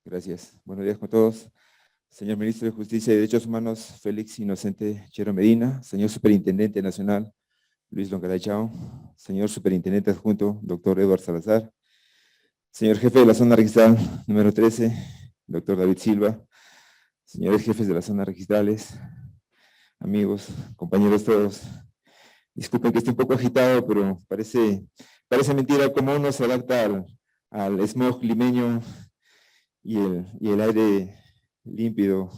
Gracias. Buenos días con todos. Señor Ministro de Justicia y Derechos Humanos, Félix Inocente Chero Medina. Señor Superintendente Nacional, Luis Longaray Chao. Señor Superintendente Adjunto, doctor Eduardo Salazar. Señor Jefe de la Zona Registral número 13, doctor David Silva. Señores Jefes de las Zonas Registrales, amigos, compañeros todos. Disculpen que esté un poco agitado, pero parece mentira cómo uno se adapta al smog limeño y el aire límpido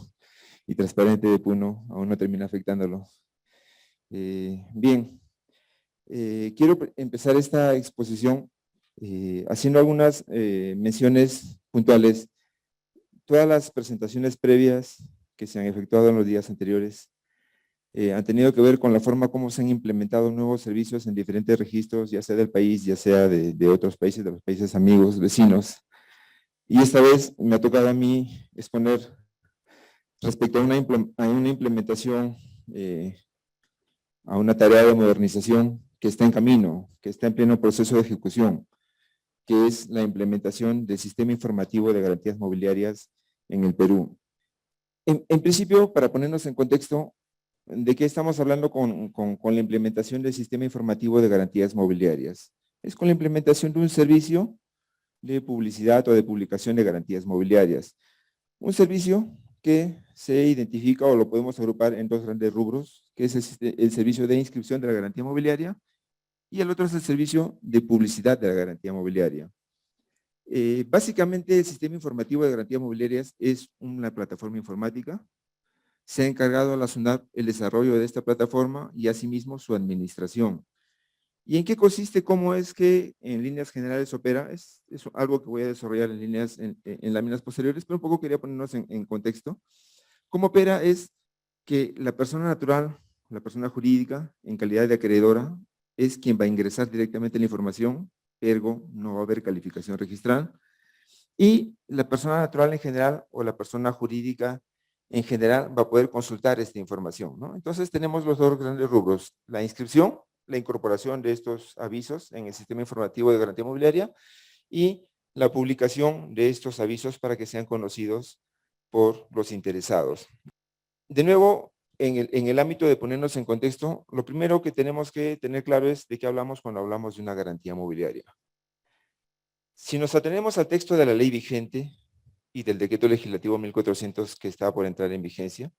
y transparente de Puno aún no termina afectándolo. Bien, quiero empezar esta exposición haciendo algunas menciones puntuales. Todas las presentaciones previas que se han efectuado en los días anteriores han tenido que ver con la forma como se han implementado nuevos servicios en diferentes registros, ya sea del país, ya sea de otros países, de los países amigos, vecinos. Y esta vez me ha tocado a mí exponer respecto a una implementación, a una tarea de modernización que está en camino, que está en pleno proceso de ejecución, que es la implementación del Sistema Informativo de Garantías Mobiliarias en el Perú. En principio, para ponernos en contexto, ¿de qué estamos hablando con la implementación del Sistema Informativo de Garantías Mobiliarias? Es con la implementación de un servicio de publicidad o de publicación de garantías mobiliarias. Un servicio que se identifica o lo podemos agrupar en dos grandes rubros, que es el servicio de inscripción de la garantía mobiliaria y el otro es el servicio de publicidad de la garantía mobiliaria. Básicamente el Sistema Informativo de Garantías Mobiliarias es una plataforma informática. Se ha encargado a la SUNAT el desarrollo de esta plataforma y asimismo su administración. ¿Y en qué consiste? ¿Cómo es que en líneas generales opera? Es algo que voy a desarrollar en láminas posteriores, pero un poco quería ponernos en contexto. ¿Cómo opera? Es que la persona natural, la persona jurídica, en calidad de acreedora, es quien va a ingresar directamente la información, ergo no va a haber calificación registral, y la persona natural en general o la persona jurídica en general va a poder consultar esta información, ¿no? Entonces tenemos los dos grandes rubros, la inscripción, la incorporación de estos avisos en el Sistema Informativo de Garantía Mobiliaria y la publicación de estos avisos para que sean conocidos por los interesados. De nuevo, en el ámbito de ponernos en contexto, lo primero que tenemos que tener claro es de qué hablamos cuando hablamos de una garantía mobiliaria. Si nos atenemos al texto de la ley vigente y del decreto legislativo 1400 que está por entrar en vigencia,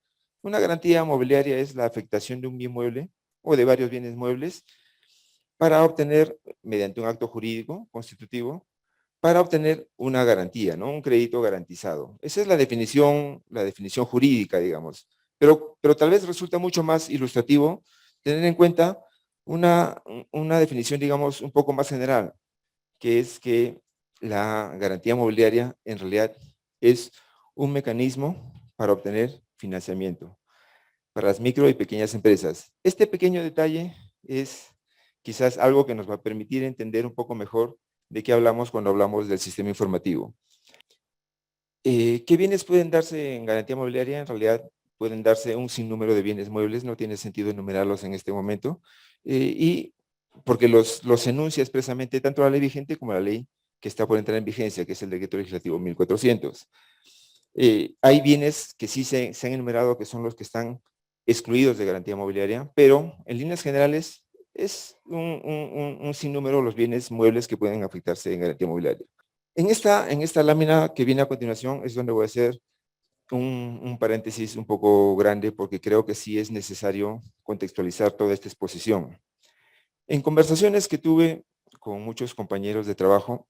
una garantía mobiliaria es la afectación de un bien mueble o de varios bienes muebles para obtener, mediante un acto jurídico constitutivo, para obtener una garantía, ¿no? Un crédito garantizado. Esa es la definición jurídica, digamos. Pero tal vez resulta mucho más ilustrativo tener en cuenta una definición, digamos, un poco más general, que es que la garantía mobiliaria en realidad es un mecanismo para obtener financiamiento para las micro y pequeñas empresas. Este pequeño detalle es quizás algo que nos va a permitir entender un poco mejor de qué hablamos cuando hablamos del sistema informativo. ¿Qué bienes pueden darse en garantía mobiliaria? En realidad pueden darse un sinnúmero de bienes muebles, no tiene sentido enumerarlos en este momento, y porque los enuncia expresamente tanto la ley vigente como la ley que está por entrar en vigencia, que es el decreto legislativo 1400. Hay bienes que sí se han enumerado que son los que están excluidos de garantía mobiliaria, pero en líneas generales es un sinnúmero los bienes muebles que pueden afectarse en garantía mobiliaria. En esta lámina que viene a continuación es donde voy a hacer un paréntesis un poco grande porque creo que sí es necesario contextualizar toda esta exposición. En conversaciones que tuve con muchos compañeros de trabajo,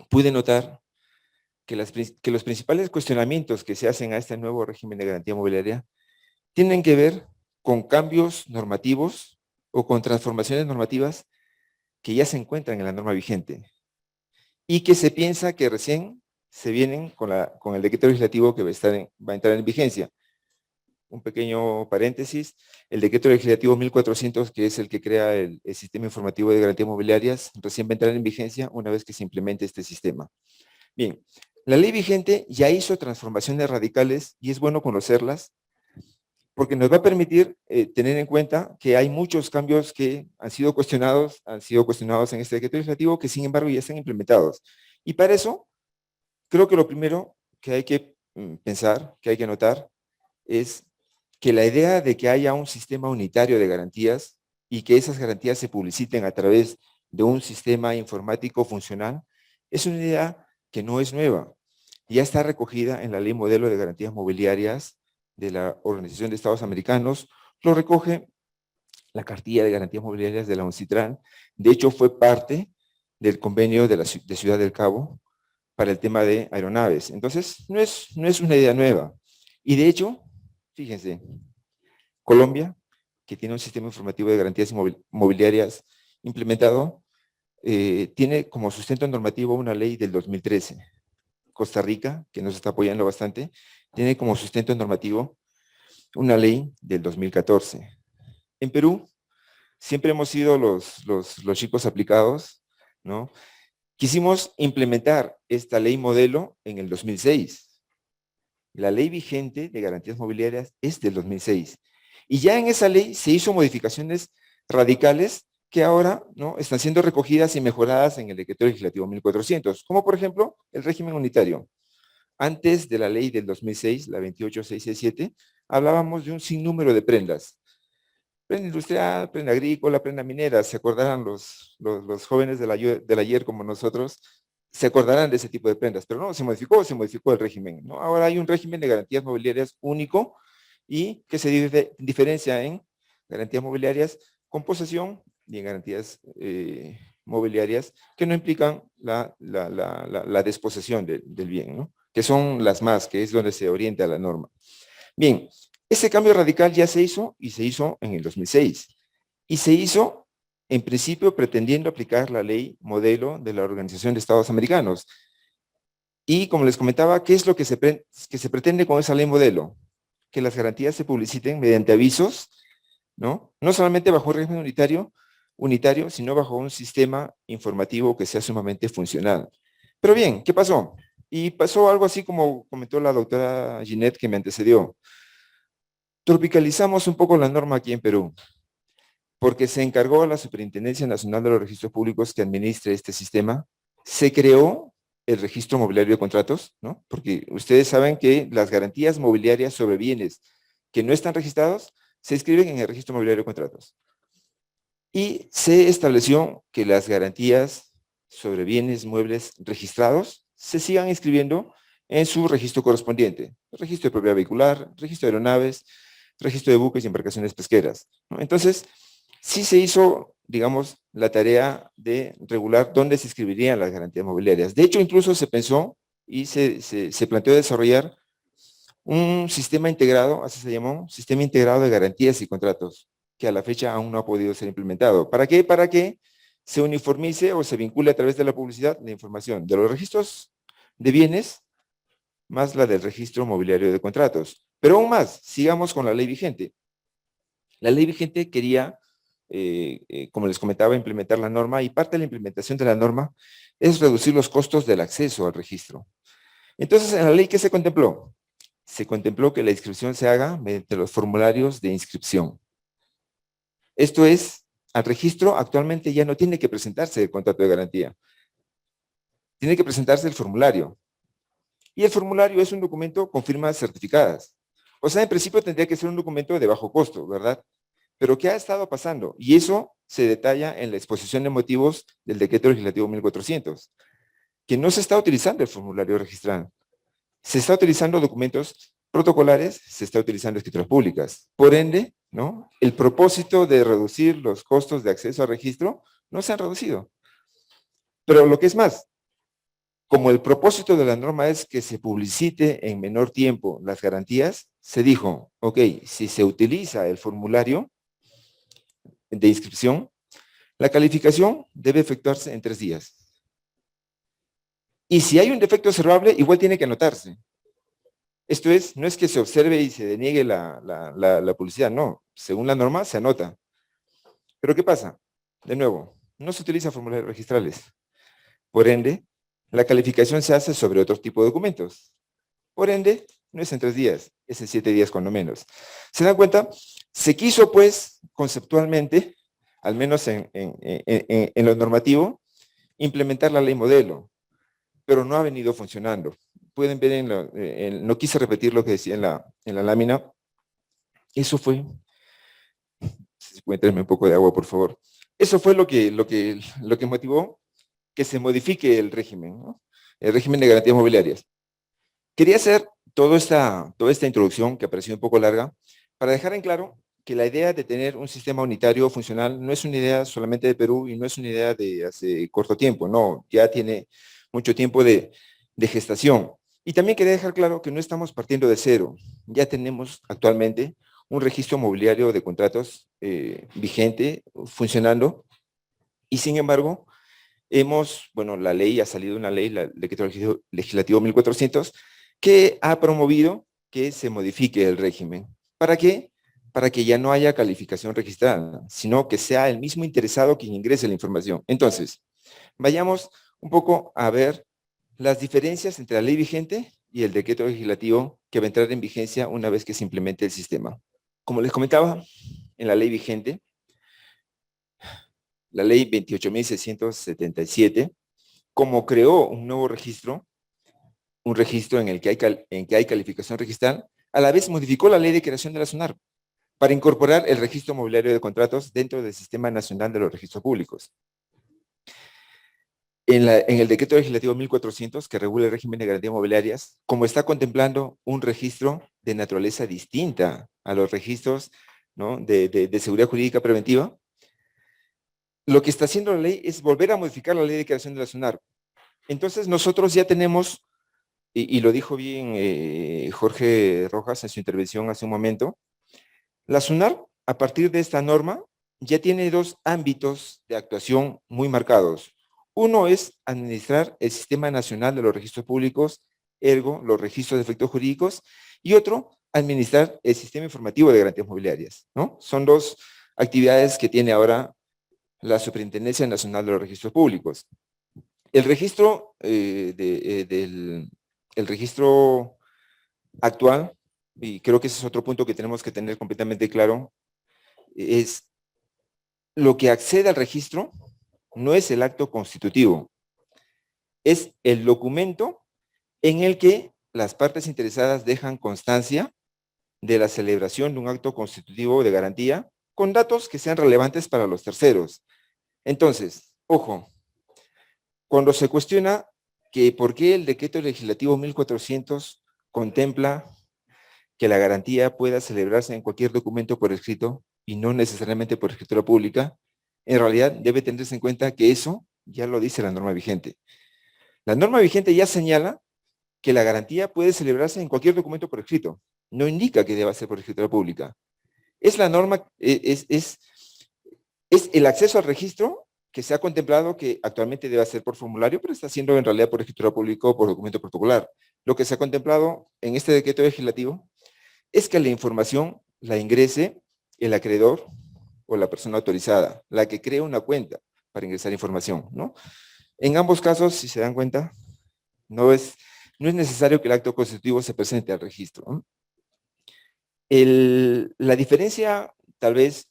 pude notar que los principales cuestionamientos que se hacen a este nuevo régimen de garantía mobiliaria tienen que ver con cambios normativos o con transformaciones normativas que ya se encuentran en la norma vigente y que se piensa que recién se vienen con el decreto legislativo que va a entrar en vigencia. Un pequeño paréntesis, el decreto legislativo 1400, que es el que crea el sistema informativo de garantías mobiliarias, recién va a entrar en vigencia una vez que se implemente este sistema. Bien, la ley vigente ya hizo transformaciones radicales y es bueno conocerlas porque nos va a permitir tener en cuenta que hay muchos cambios que han sido cuestionados en este decreto legislativo que sin embargo ya están implementados. Y para eso, creo que lo primero que hay que pensar, que hay que notar, es que la idea de que haya un sistema unitario de garantías y que esas garantías se publiciten a través de un sistema informático funcional es una idea que no es nueva. Ya está recogida en la Ley Modelo de Garantías Mobiliarias de la Organización de Estados Americanos, lo recoge la Cartilla de Garantías Mobiliarias de la UNCITRAN. De hecho, fue parte del convenio de Ciudad del Cabo para el tema de aeronaves. Entonces, no es una idea nueva. Y de hecho, fíjense, Colombia, que tiene un sistema informativo de garantías mobiliarias implementado, tiene como sustento normativo una ley del 2013. Costa Rica, que nos está apoyando bastante, tiene como sustento normativo una ley del 2014. En Perú, siempre hemos sido los chicos aplicados, ¿no? Quisimos implementar esta ley modelo en el 2006. La ley vigente de garantías mobiliarias es del 2006. Y ya en esa ley se hizo modificaciones radicales que ahora, ¿no?, están siendo recogidas y mejoradas en el Decreto Legislativo 1400, como por ejemplo el régimen unitario. Antes de la ley del 2006, la 28667, hablábamos de un sinnúmero de prendas. Prenda industrial, prenda agrícola, prenda minera. Se acordarán los jóvenes del ayer como nosotros, se acordarán de ese tipo de prendas, pero no, se modificó el régimen, ¿no? Ahora hay un régimen de garantías mobiliarias único y que se diferencia en garantías mobiliarias con posesión y en garantías mobiliarias que no implican la desposesión del bien, ¿no?, que son las más, que es donde se orienta la norma. Bien, ese cambio radical ya se hizo y se hizo en el 2006. Y se hizo, en principio, pretendiendo aplicar la ley modelo de la Organización de Estados Americanos. Y como les comentaba, ¿qué es lo que se pretende con esa ley modelo? Que las garantías se publiciten mediante avisos, ¿no? No solamente bajo un régimen unitario, sino bajo un sistema informativo que sea sumamente funcional. Pero bien, ¿qué pasó? Y pasó algo así como comentó la doctora Ginette que me antecedió. Tropicalizamos un poco la norma aquí en Perú, porque se encargó a la Superintendencia Nacional de los Registros Públicos que administre este sistema. Se creó el registro mobiliario de contratos, ¿no? Porque ustedes saben que las garantías mobiliarias sobre bienes que no están registrados se inscriben en el registro mobiliario de contratos. Y se estableció que las garantías sobre bienes muebles registrados se sigan inscribiendo en su registro correspondiente. Registro de propiedad vehicular, registro de aeronaves, registro de buques y embarcaciones pesqueras, ¿no? Entonces, sí se hizo, digamos, la tarea de regular dónde se inscribirían las garantías mobiliarias. De hecho, incluso se pensó y se planteó desarrollar un sistema integrado, así se llamó, sistema integrado de garantías y contratos, que a la fecha aún no ha podido ser implementado. ¿Para qué? Para que se uniformice o se vincule a través de la publicidad la información de los registros de bienes más la del registro mobiliario de contratos. Pero aún más, sigamos con la ley vigente. La ley vigente quería, como les comentaba, implementar la norma, y parte de la implementación de la norma es reducir los costos del acceso al registro. Entonces, en la ley, ¿qué se contempló? Se contempló que la inscripción se haga mediante los formularios de inscripción. Esto es, al registro actualmente ya no tiene que presentarse el contrato de garantía. Tiene que presentarse el formulario. Y el formulario es un documento con firmas certificadas. O sea, en principio tendría que ser un documento de bajo costo, ¿verdad? Pero ¿qué ha estado pasando? Y eso se detalla en la exposición de motivos del Decreto Legislativo 1400, que no se está utilizando el formulario registral. Se está utilizando documentos protocolares, se está utilizando escrituras públicas. Por ende, ¿no?, el propósito de reducir los costos de acceso al registro no se han reducido. Pero lo que es más, como el propósito de la norma es que se publicite en menor tiempo las garantías, se dijo, ok, si se utiliza el formulario de inscripción, la calificación debe efectuarse en 3 días. Y si hay un defecto observable, igual tiene que anotarse. Esto es, no es que se observe y se deniegue la publicidad, no. Según la norma, se anota. Pero ¿qué pasa? De nuevo, no se utilizan formularios registrales. Por ende, la calificación se hace sobre otro tipo de documentos. Por ende, no es en 3 días, es en 7 días cuando menos. ¿Se dan cuenta? Se quiso, pues, conceptualmente, al menos en lo normativo, implementar la ley modelo, pero no ha venido funcionando. pueden ver no quise repetir lo que decía en la lámina. Eso fue, si pueden traerme un poco de agua, por favor. Eso fue lo que motivó que se modifique el régimen, ¿no? El régimen de garantías mobiliarias. Quería hacer toda esta introducción, que pareció un poco larga, para dejar en claro que la idea de tener un sistema unitario funcional no es una idea solamente de Perú y no es una idea de hace corto tiempo, no, ya tiene mucho tiempo de gestación. Y también quería dejar claro que no estamos partiendo de cero, ya tenemos actualmente un registro mobiliario de contratos vigente, funcionando, y sin embargo, bueno, la ley, ha salido una ley, la Decreto Legislativo 1400, que ha promovido que se modifique el régimen. ¿Para qué? Para que ya no haya calificación registrada, sino que sea el mismo interesado quien ingrese la información. Entonces, vayamos un poco a ver las diferencias entre la ley vigente y el decreto legislativo que va a entrar en vigencia una vez que se implemente el sistema. Como les comentaba, en la ley vigente, la ley 28.677, como creó un nuevo registro, un registro en el que hay calificación registral, a la vez modificó la ley de creación de la SUNAR para incorporar el registro mobiliario de contratos dentro del Sistema Nacional de los Registros Públicos. En el decreto legislativo 1400, que regula el régimen de garantías mobiliarias, como está contemplando un registro de naturaleza distinta a los registros, ¿no?, de seguridad jurídica preventiva, lo que está haciendo la ley es volver a modificar la ley de creación de la SUNAR. Entonces nosotros ya tenemos, y lo dijo bien Jorge Rojas en su intervención hace un momento, la SUNAR, a partir de esta norma, ya tiene dos ámbitos de actuación muy marcados. Uno es administrar el Sistema Nacional de los Registros Públicos, ergo, los registros de efectos jurídicos, y otro, administrar el Sistema Informativo de Garantías Mobiliarias, ¿no? Son dos actividades que tiene ahora la Superintendencia Nacional de los Registros Públicos. El registro, el registro actual, y creo que ese es otro punto que tenemos que tener completamente claro, es lo que accede al registro no es el acto constitutivo, es el documento en el que las partes interesadas dejan constancia de la celebración de un acto constitutivo de garantía con datos que sean relevantes para los terceros. Entonces, ojo, cuando se cuestiona que por qué el decreto legislativo 1400 contempla que la garantía pueda celebrarse en cualquier documento por escrito y no necesariamente por escritura pública, en realidad debe tenerse en cuenta que eso ya lo dice la norma vigente. La norma vigente ya señala que la garantía puede celebrarse en cualquier documento por escrito. No indica que deba ser por escritura pública. Es la norma, es el acceso al registro que se ha contemplado que actualmente debe ser por formulario, pero está siendo en realidad por escritura pública o por documento protocolar. Lo que se ha contemplado en este decreto legislativo es que la información la ingrese el acreedor o la persona autorizada, la que crea una cuenta para ingresar información, ¿no? En ambos casos, si se dan cuenta, no es necesario que el acto constitutivo se presente al registro, ¿no? La diferencia, tal vez,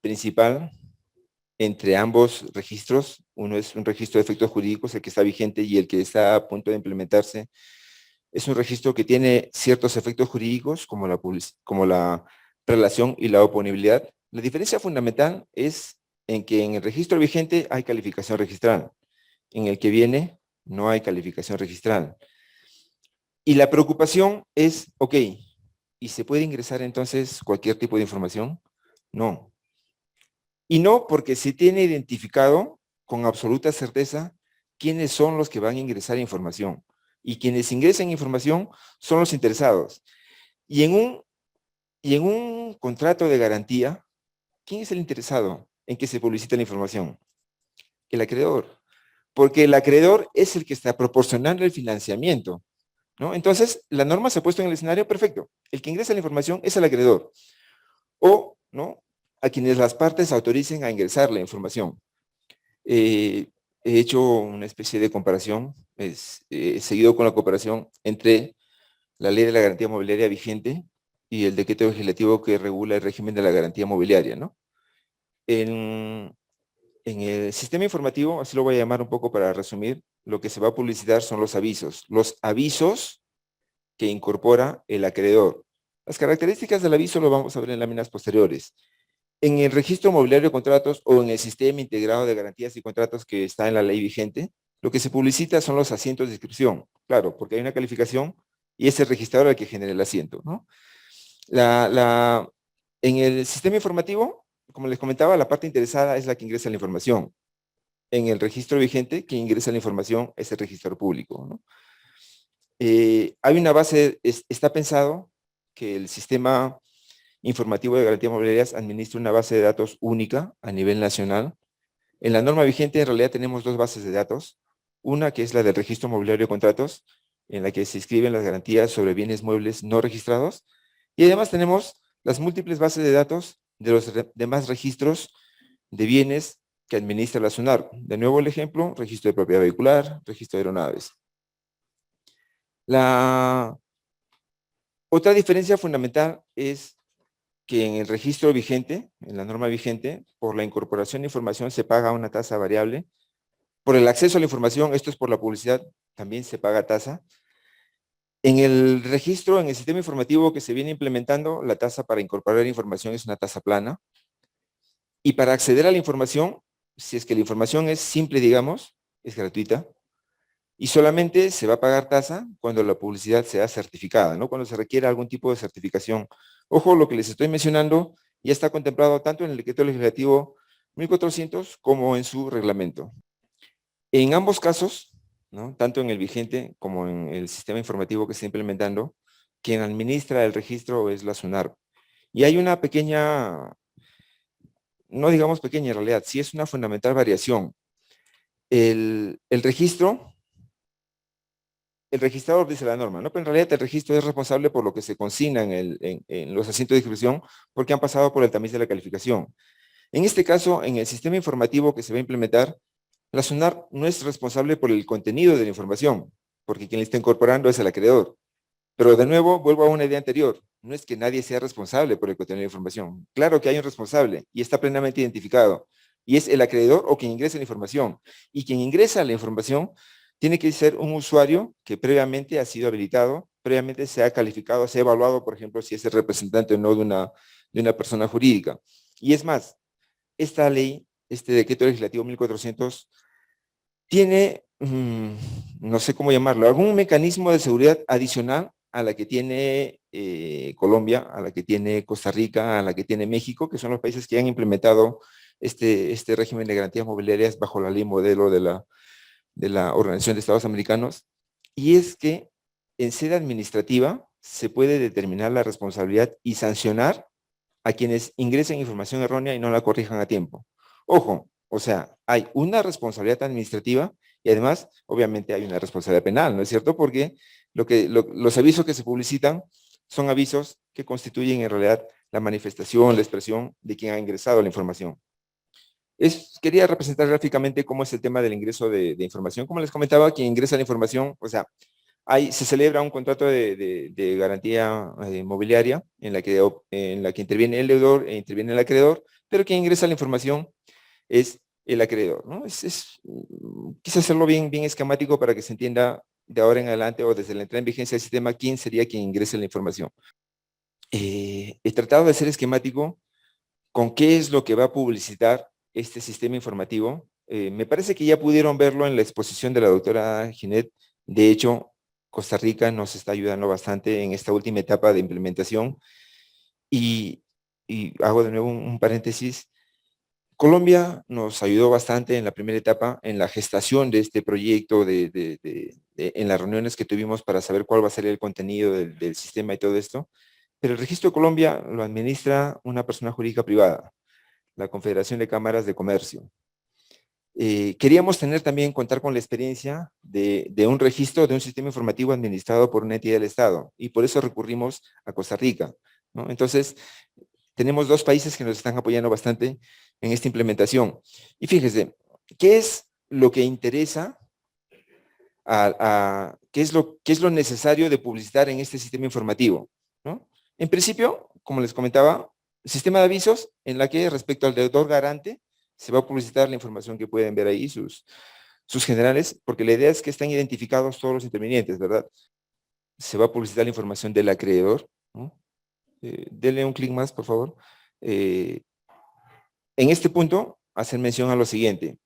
principal entre ambos registros, uno es un registro de efectos jurídicos, el que está vigente, y el que está a punto de implementarse, es un registro que tiene ciertos efectos jurídicos, como la relación y la oponibilidad. La diferencia fundamental es en que en el registro vigente hay calificación registral, en el que viene no hay calificación registral. Y la preocupación es, ok, ¿y se puede ingresar entonces cualquier tipo de información? No. Y no porque se tiene identificado con absoluta certeza quiénes son los que van a ingresar información. Y quienes ingresen información son los interesados. Y en un contrato de garantía, ¿quién es el interesado en que se publicite la información? El acreedor. Porque el acreedor es el que está proporcionando el financiamiento, ¿no? Entonces, la norma se ha puesto en el escenario perfecto. El que ingresa la información es el acreedor. O, ¿no?, a quienes las partes autoricen a ingresar la información. He hecho una especie de comparación, seguido con la comparación entre la ley de la garantía mobiliaria vigente y el decreto legislativo que regula el régimen de la garantía mobiliaria, ¿no? En el sistema informativo, así lo voy a llamar un poco para resumir, lo que se va a publicitar son los avisos. Los avisos que incorpora el acreedor. Las características del aviso lo vamos a ver en láminas posteriores. En el registro mobiliario de contratos o en el sistema integrado de garantías y contratos que está en la ley vigente, lo que se publicita son los asientos de inscripción. Claro, porque hay una calificación y es el registrador el que genera el asiento, ¿no? En el sistema informativo, como les comentaba, la parte interesada es la que ingresa la información. En el registro vigente, quien ingresa la información es el registrador público, ¿no? Hay una base, está pensado que el sistema informativo de garantías mobiliarias administra una base de datos única a nivel nacional. En la norma vigente, en realidad, tenemos dos bases de datos. Una que es la del registro mobiliario de contratos, en la que se inscriben las garantías sobre bienes muebles no registrados. Y además tenemos las múltiples bases de datos de los demás registros de bienes que administra la SUNAR. De nuevo el ejemplo, registro de propiedad vehicular, registro de aeronaves. La otra diferencia fundamental es que en el registro vigente, en la norma vigente, por la incorporación de información se paga una tasa variable. Por el acceso a la información, esto es por la publicidad, también se paga tasa. En el registro, en el sistema informativo que se viene implementando, la tasa para incorporar información es una tasa plana. Y para acceder a la información, si es que la información es simple, digamos, es gratuita. Y solamente se va a pagar tasa cuando la publicidad sea certificada, ¿no? Cuando se requiera algún tipo de certificación. Ojo, lo que les estoy mencionando ya está contemplado tanto en el decreto legislativo 1400 como en su reglamento. En ambos casos, ¿no? Tanto en el vigente como en el sistema informativo que se está implementando, quien administra el registro es la SUNAR. Y hay una pequeña, no digamos pequeña en realidad, sí es una fundamental variación. El registro, el registrador dice la norma, ¿no? Pero en realidad el registro es responsable por lo que se consigna en los asientos de inscripción porque han pasado por el tamiz de la calificación. En este caso, en el sistema informativo que se va a implementar, la SUNAR no es responsable por el contenido de la información, porque quien la está incorporando es el acreedor. Pero de nuevo, vuelvo a una idea anterior, no es que nadie sea responsable por el contenido de la información. Claro que hay un responsable y está plenamente identificado, y es el acreedor o quien ingresa la información. Y quien ingresa la información tiene que ser un usuario que previamente ha sido habilitado, previamente se ha calificado, se ha evaluado, por ejemplo, si es el representante o no de una persona jurídica. Y es más, esta ley, este decreto legislativo 1400, tiene, no sé cómo llamarlo, algún mecanismo de seguridad adicional a la que tiene Colombia, a la que tiene Costa Rica, a la que tiene México, que son los países que han implementado este régimen de garantías mobiliarias bajo la ley modelo de la Organización de Estados Americanos, y es que en sede administrativa se puede determinar la responsabilidad y sancionar a quienes ingresen información errónea y no la corrijan a tiempo. Ojo, o sea, hay una responsabilidad administrativa y además, obviamente, hay una responsabilidad penal, ¿no es cierto? Porque los avisos que se publicitan son avisos que constituyen en realidad la manifestación, la expresión de quien ha ingresado la información. Quería representar gráficamente cómo es el tema del ingreso de información. Como les comentaba, quien ingresa la información, o sea, se celebra un contrato de garantía mobiliaria en la que interviene el deudor e interviene el acreedor, pero quien ingresa la información es el acreedor, ¿no? Quise hacerlo bien esquemático para que se entienda de ahora en adelante o desde la entrada en vigencia del sistema quién sería quien ingrese la información. He tratado de ser esquemático con qué es lo que va a publicitar este sistema informativo. Me parece que ya pudieron verlo en la exposición de la doctora Ginette. De hecho, Costa Rica nos está ayudando bastante en esta última etapa de implementación. Y hago de nuevo un paréntesis. Colombia nos ayudó bastante en la primera etapa, en la gestación de este proyecto, en las reuniones que tuvimos para saber cuál va a ser el contenido del sistema y todo esto. Pero el registro de Colombia lo administra una persona jurídica privada, la Confederación de Cámaras de Comercio. Queríamos contar con la experiencia de un registro, de un sistema informativo administrado por una entidad del Estado, y por eso recurrimos a Costa Rica, ¿no? Entonces, tenemos dos países que nos están apoyando bastante en esta implementación. Y fíjese, ¿qué es lo que interesa? ¿Qué es lo necesario de publicitar en este sistema informativo, ¿no? En principio, como les comentaba, sistema de avisos en la que respecto al deudor garante se va a publicitar la información que pueden ver ahí, sus generales, porque la idea es que estén identificados todos los intervinientes, ¿verdad? se va a publicitar la información del acreedor, ¿no? Denle un clic más, por favor. En este punto, hacer mención a lo siguiente.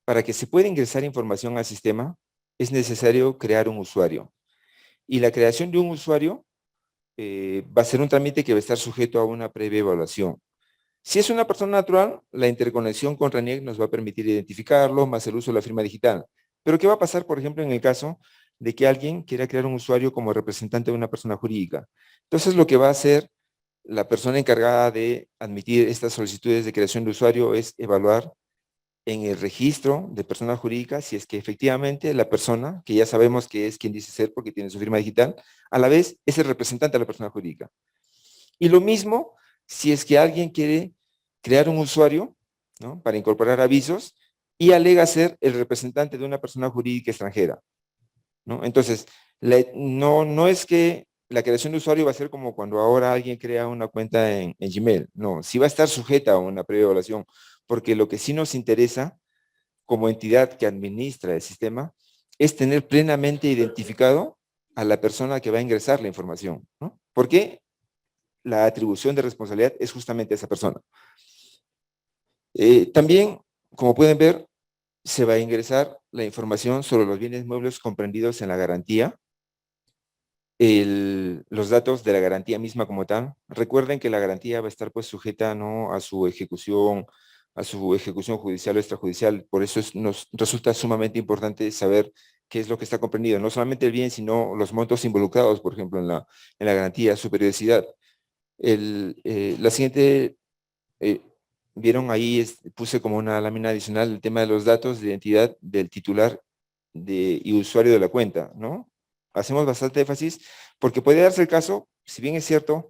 Para que se pueda ingresar información al sistema, es necesario crear un usuario. Y la creación de un usuario va a ser un trámite que va a estar sujeto a una previa evaluación. Si es una persona natural, la interconexión con RENIEC nos va a permitir identificarlo, más el uso de la firma digital. Pero ¿qué va a pasar, por ejemplo, en el caso de que alguien quiera crear un usuario como representante de una persona jurídica? Entonces, lo que va a hacer la persona encargada de admitir estas solicitudes de creación de usuario es evaluar en el registro de persona jurídica si es que efectivamente la persona, que ya sabemos que es quien dice ser porque tiene su firma digital, a la vez es el representante de la persona jurídica. Y lo mismo si es que alguien quiere crear un usuario, ¿no?, para incorporar avisos y alega ser el representante de una persona jurídica extranjera, ¿no? Entonces, no es que la creación de usuario va a ser como cuando ahora alguien crea una cuenta en Gmail. No, sí va a estar sujeta a una previa evaluación, porque lo que sí nos interesa como entidad que administra el sistema es tener plenamente identificado a la persona que va a ingresar la información, ¿no? Porque la atribución de responsabilidad es justamente esa persona. También, como pueden ver, se va a ingresar la información sobre los bienes muebles comprendidos en la garantía, los datos de la garantía misma como tal. Recuerden que la garantía va a estar pues sujeta, ¿no?, a su ejecución judicial o extrajudicial. Por eso nos resulta sumamente importante saber qué es lo que está comprendido. No solamente el bien, sino los montos involucrados, por ejemplo, en la garantía, su periodicidad. La siguiente, eh, vieron ahí, puse como una lámina adicional el tema de los datos de identidad del titular y usuario de la cuenta, ¿no? Hacemos bastante énfasis porque puede darse el caso, si bien es cierto,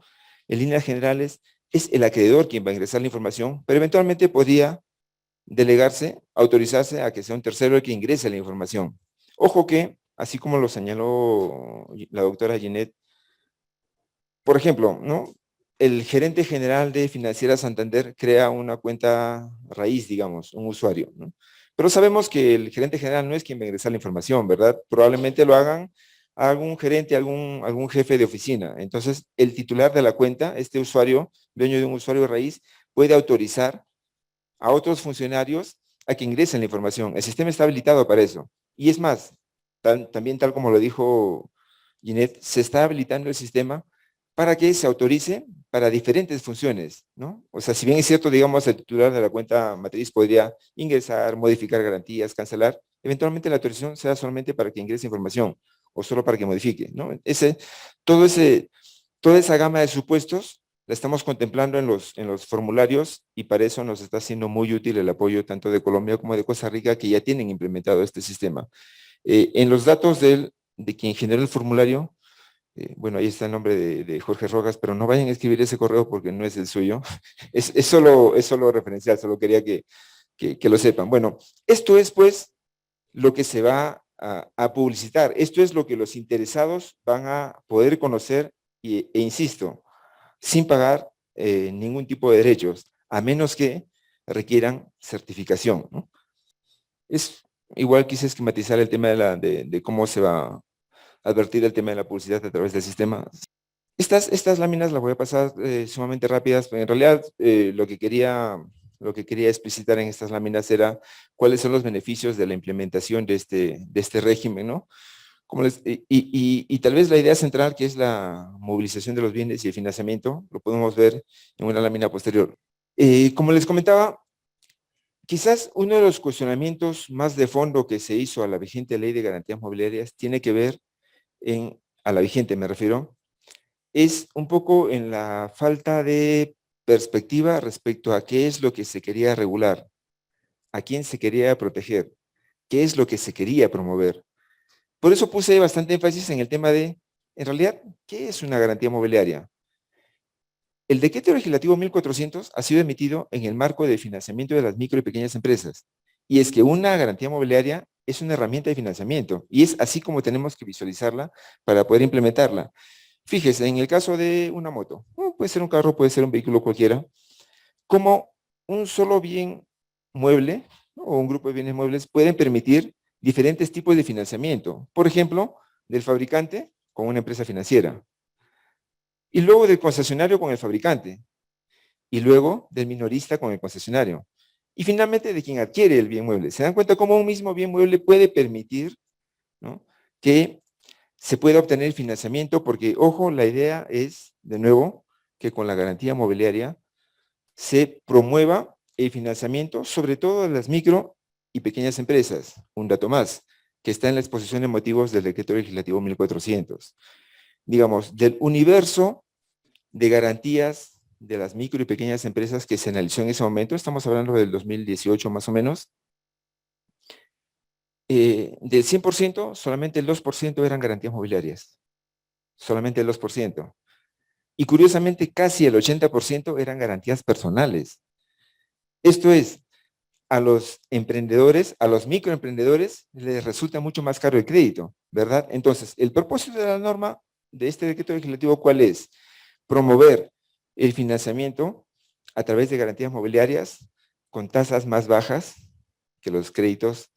en líneas generales es el acreedor quien va a ingresar la información, pero eventualmente podría delegarse, autorizarse a que sea un tercero el que ingrese la información. Ojo que, así como lo señaló la doctora Ginette, por ejemplo, ¿no?, el gerente general de Financiera Santander crea una cuenta raíz, digamos, un usuario, ¿no? Pero sabemos que el gerente general no es quien va a ingresar la información, ¿verdad? Probablemente lo hagan algún gerente, algún jefe de oficina. Entonces, el titular de la cuenta, este usuario, dueño de un usuario raíz, puede autorizar a otros funcionarios a que ingresen la información. El sistema está habilitado para eso. Y es más, también tal como lo dijo Ginette, se está habilitando el sistema para que se autorice para diferentes funciones, ¿no? O sea, si bien es cierto, digamos, el titular de la cuenta matriz podría ingresar, modificar garantías, cancelar, eventualmente la autorización sea solamente para que ingrese información o solo para que modifique, ¿no? Todo toda esa gama de supuestos la estamos contemplando en los formularios y para eso nos está siendo muy útil el apoyo tanto de Colombia como de Costa Rica, que ya tienen implementado este sistema. En los datos de quien generó el formulario, bueno, ahí está el nombre de Jorge Rojas, pero no vayan a escribir ese correo porque no es el suyo. Es solo referencial, solo quería que lo sepan. Bueno, esto es pues lo que se va a publicitar. Esto es lo que los interesados van a poder conocer e insisto, sin pagar ningún tipo de derechos, a menos que requieran certificación, ¿no? Es igual quise esquematizar el tema de cómo se va a advertir el tema de la publicidad a través del sistema. Estas láminas las voy a pasar sumamente rápidas, pero en realidad lo que quería explicitar en estas láminas era cuáles son los beneficios de la implementación de este régimen, ¿no? Y tal vez la idea central, que es la movilización de los bienes y el financiamiento, lo podemos ver en una lámina posterior. Como les comentaba, quizás uno de los cuestionamientos más de fondo que se hizo a la vigente ley de garantías mobiliarias tiene que ver a la vigente me refiero, es un poco en la falta de perspectiva respecto a qué es lo que se quería regular, a quién se quería proteger, qué es lo que se quería promover. Por eso puse bastante énfasis en el tema en realidad, ¿qué es una garantía mobiliaria? El decreto legislativo 1400 ha sido emitido en el marco de financiamiento de las micro y pequeñas empresas. Y es que una garantía mobiliaria es una herramienta de financiamiento y es así como tenemos que visualizarla para poder implementarla. Fíjese, en el caso de una moto, puede ser un carro, puede ser un vehículo cualquiera, como un solo bien mueble, ¿no?, o un grupo de bienes muebles pueden permitir diferentes tipos de financiamiento. Por ejemplo, del fabricante con una empresa financiera, y luego del concesionario con el fabricante, y luego del minorista con el concesionario, y finalmente de quien adquiere el bien mueble. ¿Se dan cuenta cómo un mismo bien mueble puede permitir, ¿no?, que se pueda obtener financiamiento? Porque, ojo, la idea es, de nuevo, que con la garantía mobiliaria se promueva el financiamiento, sobre todo de las micro y pequeñas empresas. Un dato más, que está en la exposición de motivos del decreto legislativo 1400. Digamos, del universo de garantías de las micro y pequeñas empresas que se analizó en ese momento, estamos hablando del 2018 más o menos, del 100%, solamente el 2% eran garantías mobiliarias. Solamente el 2%. Y curiosamente, casi el 80% eran garantías personales. Esto es, a los emprendedores, a los microemprendedores, les resulta mucho más caro el crédito, ¿verdad? Entonces, el propósito de la norma de este decreto legislativo, ¿cuál es? Promover el financiamiento a través de garantías mobiliarias con tasas más bajas que los créditos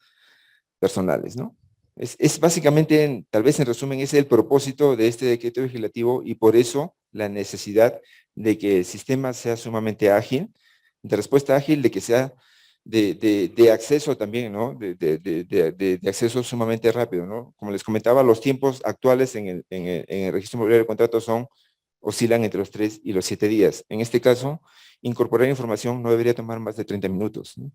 personales, ¿no? Es básicamente, tal vez en resumen, ese es el propósito de este decreto legislativo, y por eso la necesidad de que el sistema sea sumamente ágil, de respuesta ágil, de que sea de acceso también, ¿no? De acceso sumamente rápido, ¿no? Como les comentaba, los tiempos actuales en el registro inmobiliario de contratos oscilan entre los 3 y los 7 días. En este caso, incorporar información no debería tomar más de 30 minutos, ¿no?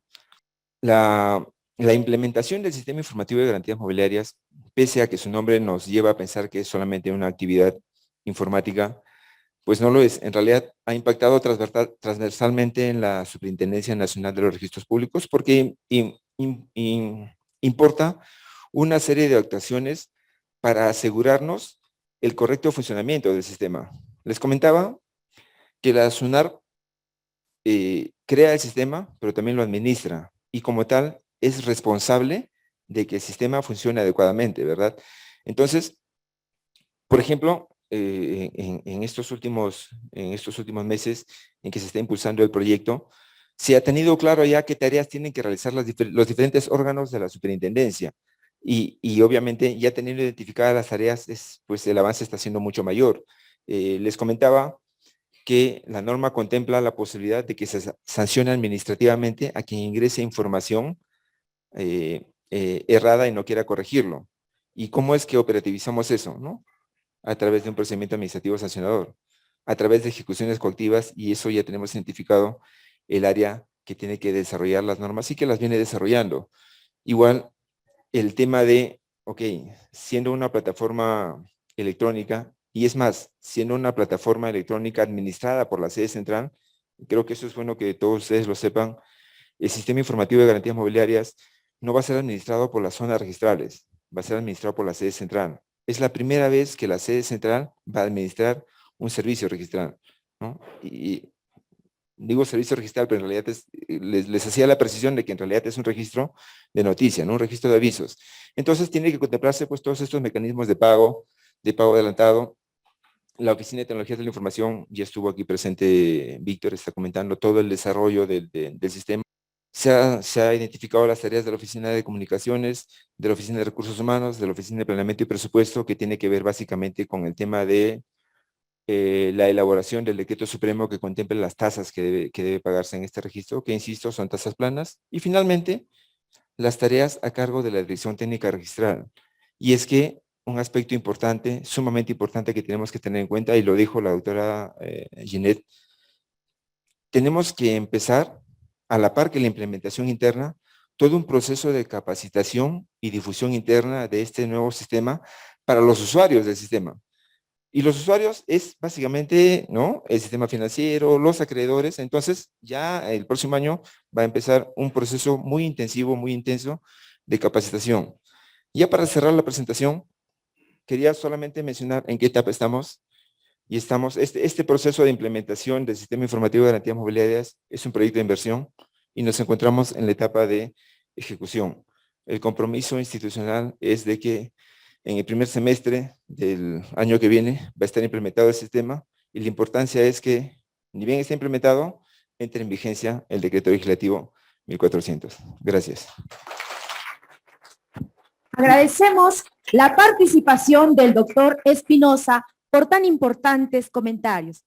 La implementación del sistema informativo de garantías mobiliarias, pese a que su nombre nos lleva a pensar que es solamente una actividad informática, pues no lo es. En realidad ha impactado transversalmente en la Superintendencia Nacional de los Registros Públicos, porque importa una serie de actuaciones para asegurarnos el correcto funcionamiento del sistema. Les comentaba que la SUNAR crea el sistema, pero también lo administra, y como tal es responsable de que el sistema funcione adecuadamente, ¿verdad? Entonces, por ejemplo, en estos últimos meses en que se está impulsando el proyecto, se ha tenido claro ya qué tareas tienen que realizar los diferentes órganos de la superintendencia, y obviamente ya teniendo identificadas las tareas, pues el avance está siendo mucho mayor. Les comentaba que la norma contempla la posibilidad de que se sancione administrativamente a quien ingrese información errada y no quiera corregirlo. ¿Y cómo es que operativizamos eso, no? A través de un procedimiento administrativo sancionador, a través de ejecuciones coactivas, y eso ya tenemos identificado el área que tiene que desarrollar las normas y que las viene desarrollando. Igual, el tema de, ok, siendo una plataforma electrónica, y es más, siendo una plataforma electrónica administrada por la sede central, creo que eso es bueno que todos ustedes lo sepan, el sistema informativo de garantías mobiliarias no va a ser administrado por las zonas registrales, va a ser administrado por la sede central. Es la primera vez que la sede central va a administrar un servicio registral, ¿no? Y digo servicio registral, pero en realidad les hacía la precisión de que en realidad es un registro de noticia, ¿no? Un registro de avisos. Entonces tiene que contemplarse pues todos estos mecanismos de pago adelantado. La Oficina de Tecnologías de la Información, ya estuvo aquí presente Víctor, está comentando todo el desarrollo del sistema. Se ha identificado las tareas de la Oficina de Comunicaciones, de la Oficina de Recursos Humanos, de la Oficina de Planeamiento y Presupuesto, que tiene que ver básicamente con el tema de la elaboración del decreto supremo que contemple las tasas que debe pagarse en este registro, que insisto, son tasas planas. Y finalmente, las tareas a cargo de la Dirección Técnica Registral. Y es que un aspecto importante, sumamente importante, que tenemos que tener en cuenta, y lo dijo la doctora Ginette, tenemos que empezar, a la par que la implementación interna, todo un proceso de capacitación y difusión interna de este nuevo sistema para los usuarios del sistema. Y los usuarios es básicamente, ¿no?, el sistema financiero, los acreedores. Entonces, ya el próximo año va a empezar un proceso muy intensivo, muy intenso de capacitación. Ya para cerrar la presentación, quería solamente mencionar en qué etapa estamos. Y estamos, este proceso de implementación del sistema informativo de garantías mobiliarias es un proyecto de inversión y nos encontramos en la etapa de ejecución. El compromiso institucional es de que en el primer semestre del año que viene va a estar implementado el sistema, y la importancia es que, ni bien está implementado, entre en vigencia el decreto legislativo 1400. Gracias. Agradecemos la participación del doctor Espinosa por tan importantes comentarios.